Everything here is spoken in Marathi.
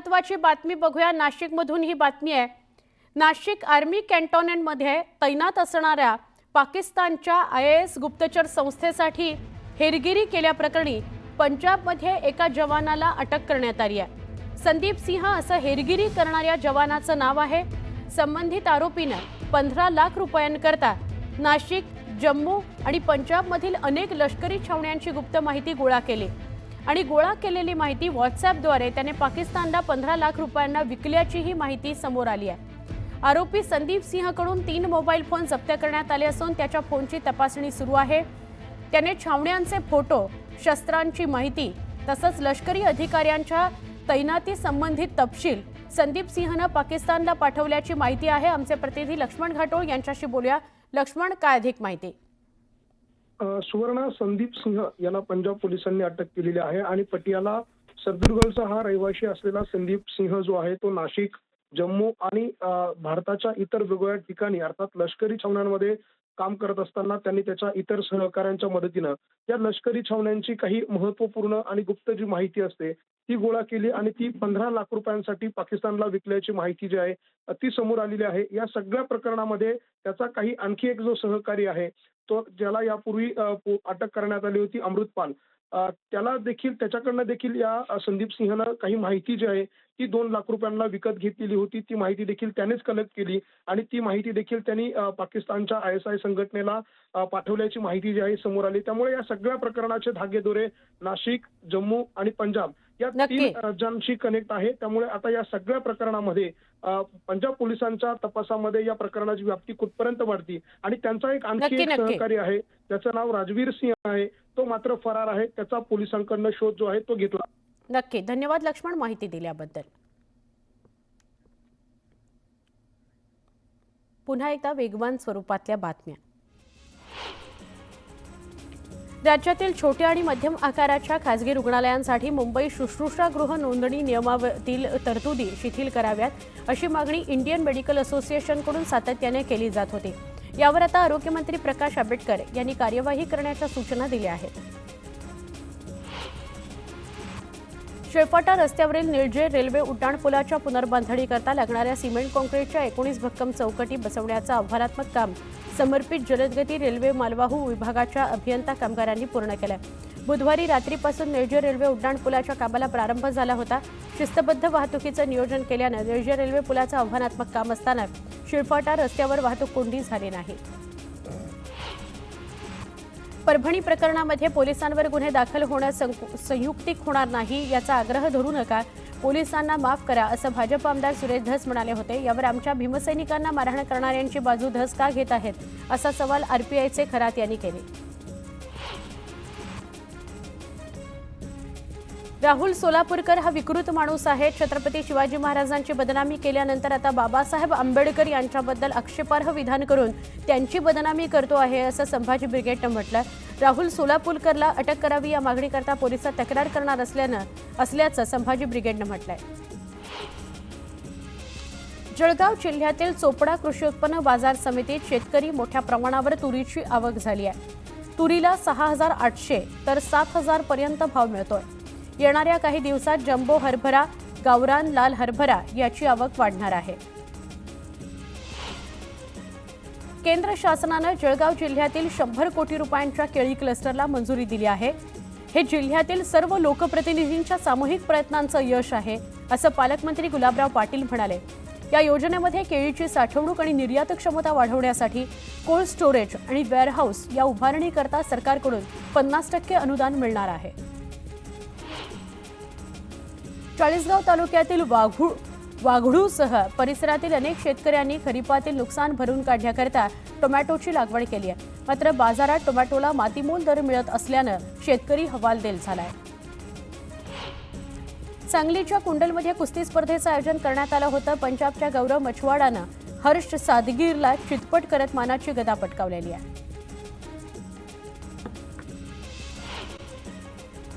महत्त्वाची बातमी बघूया। नाशिकमधून ही बातमी आहे। नाशिक आर्मी कॅन्टोन्मेंटमध्ये तैनात असणाऱ्या पाकिस्तानच्या IAS गुप्तचर संस्थेसाठी हेरगिरी केल्याप्रकरणी पंजाबमध्ये एका जवानाला अटक करण्यात आली आहे। संदीप सिंह असं हेरगिरी करणाऱ्या जवानाचं नाव आहे। संबंधित आरोपीने 15 लाख रुपयांकरता नाशिक, जम्मू आणि पंजाबमधील अनेक लष्करी छावण्यांची गुप्त माहिती गोळा केली आणि गोळा केलेली माहिती व्हॉट्सॲपद्वारे त्याने पाकिस्तानला 15 लाख रुपयांना विकल्याची ही माहिती समोर आली आहे। आरोपी संदीप सिंहकडून 3 मोबाईल फोन जप्त करण्यात आले असून त्याच्या फोनची तपासणी सुरू आहे। त्याने छावण्यांचे फोटो, शस्त्रांची माहिती तसंच लष्करी अधिकाऱ्यांच्या तैनाती संबंधित तपशील संदीप सिंहने पाकिस्तानला पाठवल्याची माहिती आहे। आमचे प्रतिनिधी लक्ष्मण घाटोळ यांच्याशी बोलूया। लक्ष्मण, काय अधिक माहिती? सुवर्ण, संदीप सिंह याला पंजाब पोलिसांनी अटक केलेली आहे आणि पटियाला सर्दुर्गचा हा रहिवासी असलेला संदीप सिंह जो आहे तो नाशिक, जम्मू आणि भारताच्या इतर वेगवेगळ्या ठिकाणी अर्थात लष्करी छावण्यांमध्ये काम करत असताना त्यांनी त्याच्या इतर सहकाऱ्यांच्या मदतीने या लष्करी छावण्यांची काही महत्त्वपूर्ण आणि गुप्त जी माहिती असते ती गोळा केली आणि ती 15 लाख रुपयांसाठी पाकिस्तानला विकल्याची माहिती जी आहे ती समोर आलेली आहे। या सगळ्या प्रकरणामध्ये त्याचा काही आणखी एक जो सहकारी आहे तो ज्याला यापूर्वी अटक करण्यात आली होती, अमृतपाल, त्याला देखील त्याच्याकडनं देखील या संदीप सिंहनं काही माहिती जी आहे ती 2 लाख रुपयांना विकत घेतलेली होती। ती माहिती देखील त्यानेच कलेक्ट केली आणि ती माहिती देखील त्यांनी पाकिस्तानच्या ISI संघटनेला पाठवल्याची माहिती जी आहे समोर आली। त्यामुळे या सगळ्या प्रकरणाचे धागेदोरे नाशिक, जम्मू आणि पंजाब या 3 राज्यांशी कनेक्ट आहे। त्यामुळे आता या सगळ्या प्रकरणामध्ये पंजाब पोलिसांच्या तपासामध्ये या प्रकरणाची व्याप्ती कुठपर्यंत वाढती आणि त्यांचा एक आणखी एक सहकारी आहे त्याचं नाव राजवीर सिंह आहे, तो मात्र फरार आहे। त्याचा पोलिसांकडून शोध जो आहे तो घेतला। नक्की, धन्यवाद लक्ष्मण माहिती दिल्याबद्दल। पुन्हा एकदा वेगवान स्वरूपातल्या बातम्या। राज्यातील छोट्या आणि मध्यम आकाराच्या खासगी रुग्णालयांसाठी मुंबई शुश्रूषागृह नोंदणी नियमावरील तरतुदी शिथिल कराव्यात अशी मागणी इंडियन मेडिकल असोसिएशनकडून सातत्याने केली जात होती। यावर आता आरोग्यमंत्री प्रकाश आंबेडकर यांनी कार्यवाही करण्याच्या सूचना दिल्या आहेत। शेळफाटा रस्त्यावरील निळजे रेल्वे उड्डाणपुलाच्या पुनर्बांधणीकरता लागणाऱ्या सिमेंट काँक्रीटच्या 19 भक्कम चौकटी बसवण्याचं आव्हानात्मक काम समर्पित जलदगती रेल्वे मालवाहू विभागाच्या अभियंता कामगारांनी पूर्ण केलं। बुधवारी रात्रीपासून निळजे रेल्वे उड्डाणपुलाच्या कामाला प्रारंभ झाला होता। शिस्तबद्ध वाहतुकीचं नियोजन केल्याने निळजे रेल्वे पुलाचं आव्हानात्मक काम असताना शेळफाटा रस्त्यावर वाहतूक कोंडी झाली नाही। परभणी प्रकरणामध्ये पोलिसांवर गुन्हे दाखल होणं संयुक्तिक होणार नाही याचा आग्रह धरू नका, पोलिसांना माफ करा असं भाजप आमदार सुरेश धस म्हणाले होते। यावर आमच्या भीमसैनिकांना मारहाण करणाऱ्यांची बाजू धस का घेत आहेत असा सवाल RPIचे खरात यांनी केले। राहुल सोलापूरकर हा विकृत माणूस आहे। छत्रपती शिवाजी महाराजांची बदनामी केल्यानंतर आता बाबासाहेब आंबेडकर यांच्याबद्दल आक्षेपार्ह विधान करून त्यांची बदनामी करतो आहे असं संभाजी ब्रिगेडनं म्हटलं। राहुल सोलापूरकरला अटक करावी या मागणीकरता पोलिसात तक्रार करणार असल्याचं संभाजी ब्रिगेडनं म्हटलंय। जळगाव जिल्ह्यातील चोपडा कृषी उत्पन्न बाजार समितीत शेतकरी मोठ्या प्रमाणावर तुरीची आवक झाली आहे। तुरीला 6,800 तर 7,000 पर्यंत भाव मिळतोय। येणाऱ्या काही दिवसात जम्बो हरभरा, गावरान लाल हरभरा याची आवक वाढणार आहे। केंद्र शासनाने जळगाव जिल्ह्यातील 100 कोटी रुपयांच्या केळी क्लस्टरला मंजुरी दिली आहे। हे जिल्ह्यातील सर्व लोकप्रतिनिधींच्या सामूहिक प्रयत्नांचं यश आहे असं पालकमंत्री गुलाबराव पाटील म्हणाले। या योजनेमध्ये केळीची साठवणूक आणि निर्यात क्षमता वाढवण्यासाठी कोल्ड स्टोरेज आणि वेअरहाऊस या उभारणीकरता सरकारकडून 50% अनुदान मिळणार आहे। चाळीसगाव तालुक्यातील वाघडूसह परिसरातील अनेक शेतकऱ्यांनी खरीपातील नुकसान भरून काढण्याकरता टोमॅटोची लागवड केली आहे। मात्र बाजारात टोमॅटोला मातीमोल दर मिळत असल्यानं शेतकरी हवालदिल झालाय। सांगलीच्या कुंडलमध्ये कुस्ती स्पर्धेचं आयोजन करण्यात आलं होतं। पंजाबच्या गौरव मछवाडानं हर्ष सादगीरला चितपट करत मानाची गदा पटकावलेली आहे।